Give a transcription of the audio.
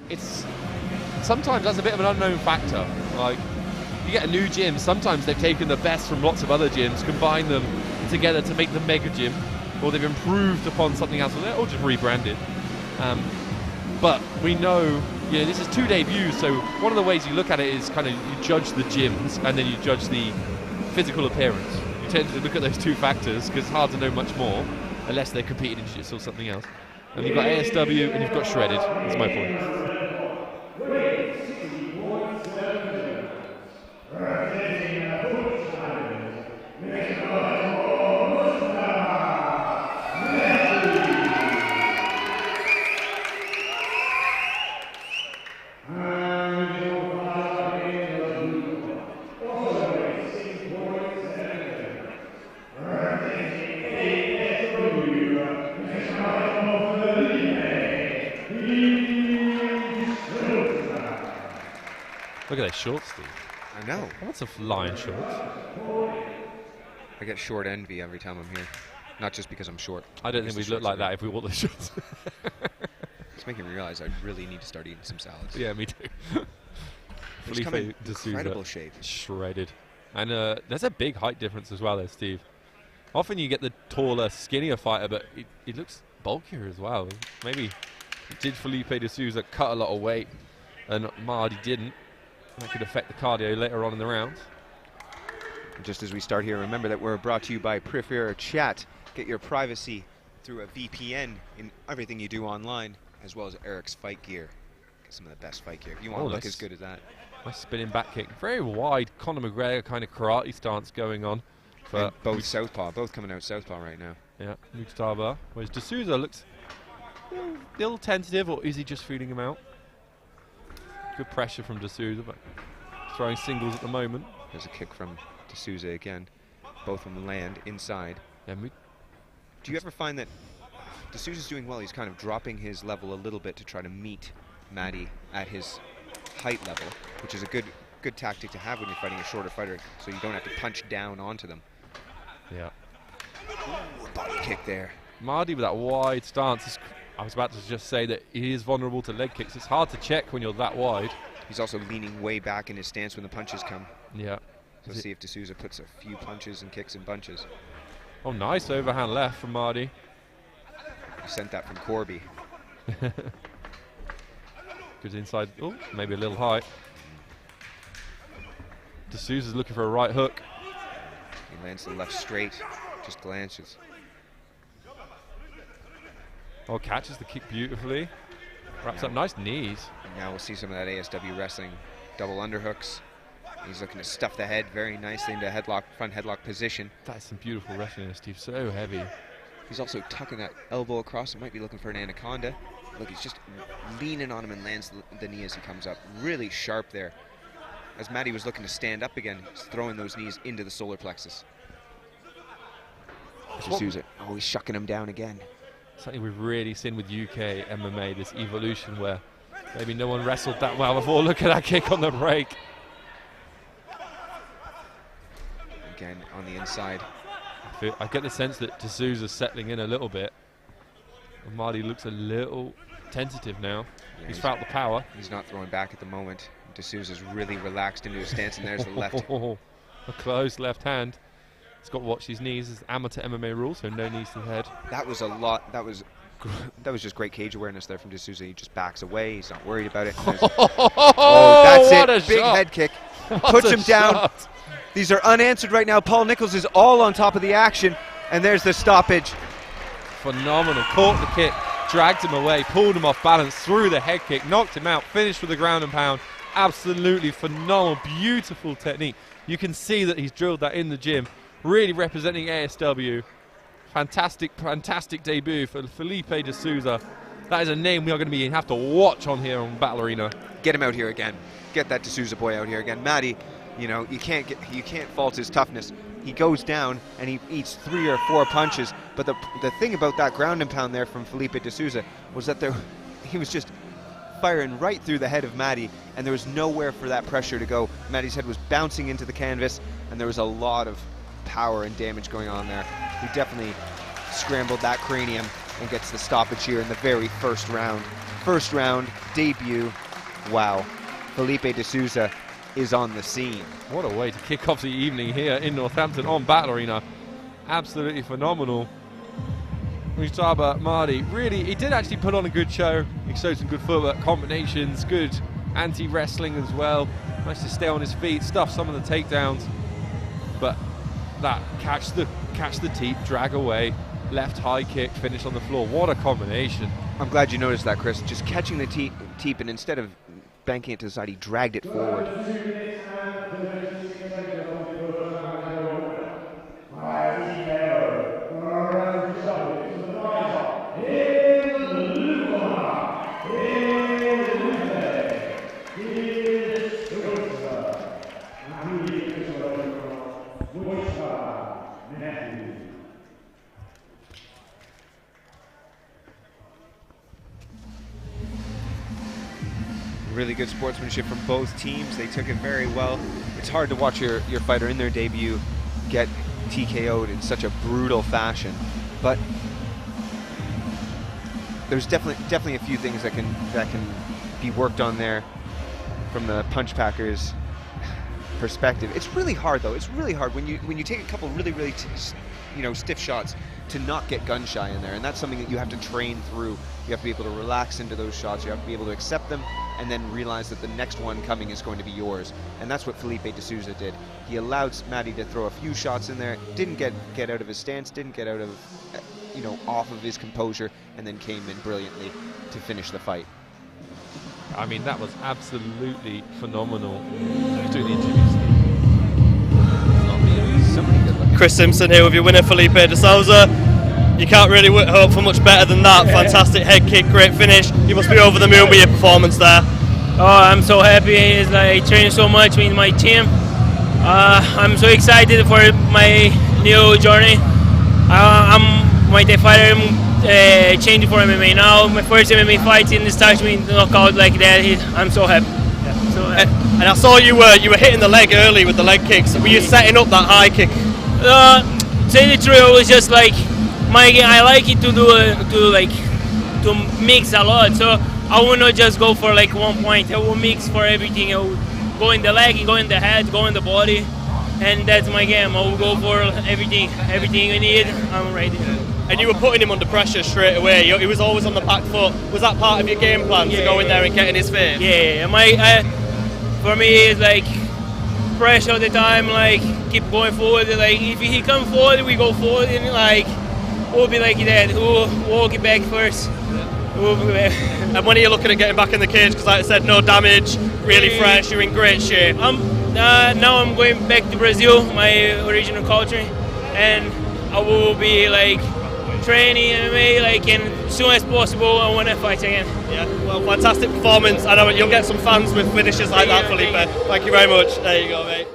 it's sometimes that's a bit of an unknown factor. Like, you get a new gym, sometimes they've taken the best from lots of other gyms, combined them together to make the mega gym, or they've improved upon something else, or just rebranded. But we know, this is 2 debuts, so one of the ways you look at it is kind of you judge the gyms and then you judge the physical appearance. You tend to look at those two factors because it's hard to know much more unless they're competing in jiu-jitsu or something else. And you've got ASW and you've got Shredded, that's my point. Look at those shorts, Steve. I know. I want some lion shorts. I get short envy every time I'm here. Not just because I'm short. I don't think we'd look like that if we wore those shorts. It's making me realize I really need to start eating some salads. Yeah, me too. Felype De Souza, incredible shape. Shredded. And there's a big height difference as well there, Steve. Often you get the taller, skinnier fighter, but it looks bulkier as well. Maybe did Felype De Souza cut a lot of weight and Mahdi didn't. That could affect the cardio later on in the round. Just as we start here, remember that we're brought to you by Prefer Chat. Get your privacy through a VPN in everything you do online, as well as Eric's fight gear. Get some of the best fight gear. If you want to look as good as that. Nice spinning back kick. Very wide Conor McGregor kind of karate stance going on. For both southpaw, both coming out southpaw right now. Yeah, Musjtaba. Whereas De Souza looks a little tentative, or is he just feeling him out? Good pressure from De Souza, but throwing singles at the moment. There's a kick from De Souza again. Both of them land inside. Yeah, do you ever find that De Souza's doing well? He's kind of dropping his level a little bit to try to meet Mahdi at his height level, which is a good tactic to have when you're fighting a shorter fighter, so you don't have to punch down onto them. Yeah. Ooh, a body kick there. Mahdi with that wide stance. I was about to just say that he is vulnerable to leg kicks. It's hard to check when you're that wide. He's also leaning way back in his stance when the punches come. Yeah. So see if De Souza puts a few punches and kicks in bunches. Oh, nice overhand left from Mahdi. He sent that from Corby. Good inside. Oh, maybe a little high. De Souza's looking for a right hook. He lands the left straight, just glances. Oh, catches the kick beautifully. Wraps up nice knees. Now we'll see some of that ASW wrestling. Double underhooks. He's looking to stuff the head very nicely into headlock, front headlock position. That's some beautiful wrestling, Steve. So heavy. He's also tucking that elbow across. He might be looking for an anaconda. Look, he's just leaning on him and lands the knee as he comes up. Really sharp there. As Mahdi was looking to stand up again, he's throwing those knees into the solar plexus. De Souza. Oh, he's shucking him down again. Something we've really seen with UK MMA, this evolution where maybe no one wrestled that well before. Look at that kick on the break. Again, on the inside. I get the sense that De Souza's settling in a little bit. And Mahdi looks a little tentative now. Yeah, he's felt the power. He's not throwing back at the moment. De Souza's really relaxed into his stance, and there's the left. A close left hand. He's got to watch his knees. It's amateur MMA rules, so no knees to the head. That was a lot. That was just great cage awareness there from De Souza. He just backs away. He's not worried about it. Oh, that's it. Big head kick. Puts him down. These are unanswered right now. Paul Nichols is all on top of the action, and there's the stoppage. Phenomenal. Caught the kick, dragged him away, pulled him off balance, threw the head kick, knocked him out, finished with the ground and pound. Absolutely phenomenal, beautiful technique. You can see that he's drilled that in the gym. Really representing ASW. Fantastic, fantastic debut for Felype De Souza. That is a name we are going to have to watch on here on Battle Arena. Get him out here again. Get that De Souza boy out here again. Mahdi, you know, you can't fault his toughness. He goes down and he eats 3 or 4 punches. But the thing about that ground and pound there from Felype De Souza was that he was just firing right through the head of Mahdi, and there was nowhere for that pressure to go. Mahdi's head was bouncing into the canvas, and there was a lot of power and damage going on there. He definitely scrambled that cranium and gets the stoppage here in the very first round. first round debut. Wow, Felype De Souza is on the scene. What a way to kick off the evening here in Northampton on Battle Arena. Absolutely phenomenal. Musjtaba Mahdi, really, he did actually put on a good show. He showed some good footwork, combinations, good anti-wrestling as well. Managed to stay on his feet, stuff some of the takedowns. But that catch the teep, drag away, left high kick, finish on the floor. What a combination. I'm glad you noticed that, Chris. Just catching the teep, and instead of banking it to the side, he dragged it forward. Really good sportsmanship from both teams. They took it very well. It's hard to watch your fighter in their debut get TKO'd in such a brutal fashion, but there's definitely a few things that can be worked on there from the Punch Packers' perspective. It's really hard though. It's really hard when you take a couple really stiff shots to not get gun shy in there, and that's something that you have to train through. You have to be able to relax into those shots. You have to be able to accept them and then realize that the next one coming is going to be yours. And that's what Felype De Souza did. He allowed Mahdi to throw a few shots in there, didn't get out of his stance, didn't get out of off of his composure, and then came in brilliantly to finish the fight. I mean, that was absolutely phenomenal. Doing the interviews. Chris Simpson here with your winner, Felype De Souza. You can't really hope for much better than that. Fantastic head kick, great finish. You must be over the moon with your performance there. Oh, I'm so happy. It's like I trained so much with my team. I'm so excited for my new journey. I'm Muay Thai fighter. I'm changing for MMA now. My first MMA fight in the starts me knockout like that. I'm so happy. Yeah, so happy. And I saw you were hitting the leg early with the leg kicks. Were you setting up that high kick? Say the truth, it was just like I like it to mix a lot. So I will not just go for like one point. I will mix for everything. I will go in the leg, go in the head, go in the body, and that's my game. I will go for everything we need. I'm ready. And you were putting him under pressure straight away. He was always on the back foot. Was that part of your game plan to go in there and get in his face? Yeah. For me, it's like pressure all the time. Like keep going forward. Like if he come forward, we go forward, and like we'll be like that. We'll walk it back first. We'll be back. And when are you looking at getting back in the cage? Because like I said, no damage, really fresh. You're in great shape. Now I'm going back to Brazil, my original country, and I will be like training MMA like as soon as possible. I want to fight again. Yeah, well, fantastic performance. I know you'll get some fans with finishes like that, Felype. Thank you very much. There you go, mate.